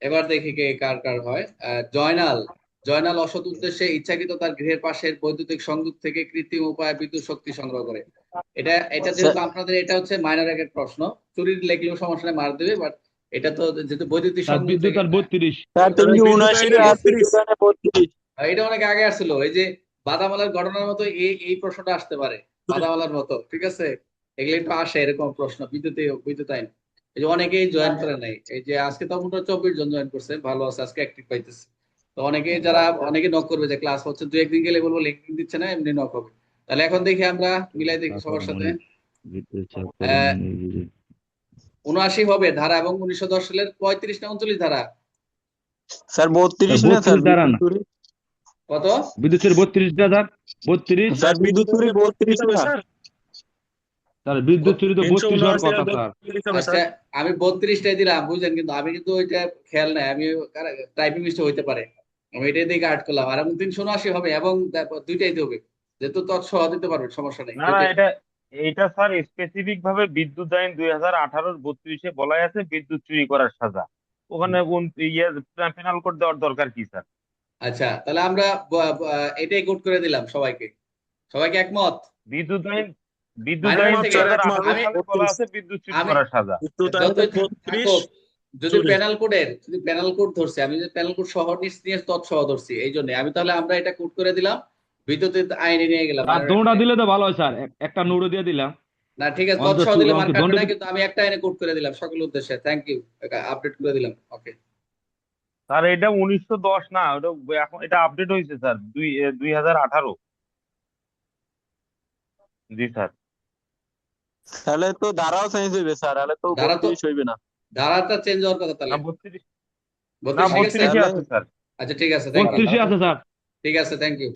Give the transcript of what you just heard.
এবার দেখি কে কার কার হয়। জয়নাল। জয়নাল অসৎ উদ্দেশ্যে ইচ্ছাকৃত তার গৃহের পাশের বৈদ্যুতিক সংযোগ থেকে কৃত্রিম উপায়ে বিদ্যুৎ শক্তি সংগ্রহ করে। এটা স্যার যেহেতু আপনাদের এটা হচ্ছে মাইনর একটা প্রশ্ন, চুরির লেখলেও সমস্যা নেই, মার দেবে, বাট এটা তো যেহেতু বৈদ্যুতিক স্যার সংযোগ বিদ্যুৎ থেকে। আর 32। স্যার তুমি কি বিদ্যুৎ 79 আইনে আর 32। বিদ্যুৎ আইনে 32? এটা অনেক আগে আসছিল, এই যে বাদামালার ঘটনার মতো এই এই প্রশ্নটা আসতে পারে। বাদামালার মতো, ঠিক আছে। এগুলো একটু আসে এরকম প্রশ্ন, বিদ্যুৎ আইন। এই যে অনেকেই জয়েন করে নাই, এই যে আজকে তো মোটামুটি 24 জন জয়েন করছে, ভালো আছে, আজকে অ্যাক্টিভ পাইতেছে। তো অনেকেই যারা অনেকে নক করবে যে ক্লাস হচ্ছে, দু একদিন গেলে বলবো লিঙ্ক দিচ্ছে না, এমনি নক হবে। তাহলে এখন দেখি আমরা মিলাই দেখি সবার সাথে। পারমাণবিক বিদ্যুৎ চাপ আহ পারমাণবিক বিদ্যুৎ। 79 হবে ধারা, এবং 1910 সালের 35 না 39 ধারা। স্যার স্যার 32 না স্যার 32 দ্বারা বিদ্যুৎ না, চুরি? কত? বিদ্যুতের 32টা স্যার। 32। স্যার বিদ্যুৎ চুরি 32 হবে না? স্যার। স্যার বিদ্যুৎ চুরি তো 32 হওয়ার 379 কথা আর স্যার। 32 হবে আচ্ছা, স্যার। আমি 32টাই দিলাম বুঝলেন, কিন্তু আমি কিন্তু ওইটা খেয়াল নাই, আমি টাইপিং মিস্টেক হইতে পারে, আমি এটাই দিয়ে কাট করলাম। আর এবং 379 হবে, এবং তারপর দুইটাই দিতে হবে, যেহেতু তৎসহ দিতে পারবে, সমস্যা নেই না না, যেহেতু। এটা স্যার স্পেসিফিক ভাবে বিদ্যুৎ আইন 2018-র 32-এ বলাই আছে বিদ্যুৎ চুরি করার সাজা। ওখানে ইয়ে পেনাল কোড দেওয়ার দরকার কি স্যার? আচ্ছা, তাহলে আমরা এটাই কোড করে দিলাম সবাইকে। সবাইকে একমত? বিদ্যুৎ আইন বিদ্যুৎ মাইনর আইন একমত থেকে। স্যার, দুই হাজার একমত। আঠারো আমি সালে বলা আছে বিদ্যুৎ চুরি আমি করার সাজা। বিদ্যুৎ আইনে যতই 32 থাকুক, যদি চুরি। প্যানেল কোড ধরছে, আমি যে প্যানেল কোড সহ নিয়ে তৎসহ ধরছি, এই জন্য আমি, তাহলে আমরা এটা কোড করে দিলাম, বিদ্যুতের আইনে নিয়ে গেলাম আর মাইনর অ্যাক্ট দোনটা নিয়ে। দিলে তো ভালো হয় স্যার, একটা নুরো দিয়ে দিলাম। না ঠিক আছে, অন্তত তৎসহ দিলে মার্ক অঙ্কে কাটবে দণ্ড না, কিন্তু আমি একটা আইনে কোড করে দিলাম সকল উদ্দেশ্যে। থ্যাংক ইউ, আপডেট করে দিলাম। ওকে। স্যার এটা 1910 না, ওটা এখন এটা আপডেট হয়েছে স্যার, 2018। জি স্যার। তাহলে তো ধারাও চেঞ্জ হইবে স্যার, তাহলে তো ধারা তো 32 হইবে না। ধারাটা চেঞ্জ হওয়ার কথা না তাহলে। 32, না 32 হয়ে গেছে। 32-ই তাহলে আছে স্যার। আচ্ছা ঠিক আছে, থ্যাংক ইউ। 32 আছে স্যার। ঠিক আছে, থ্যাংক ইউ।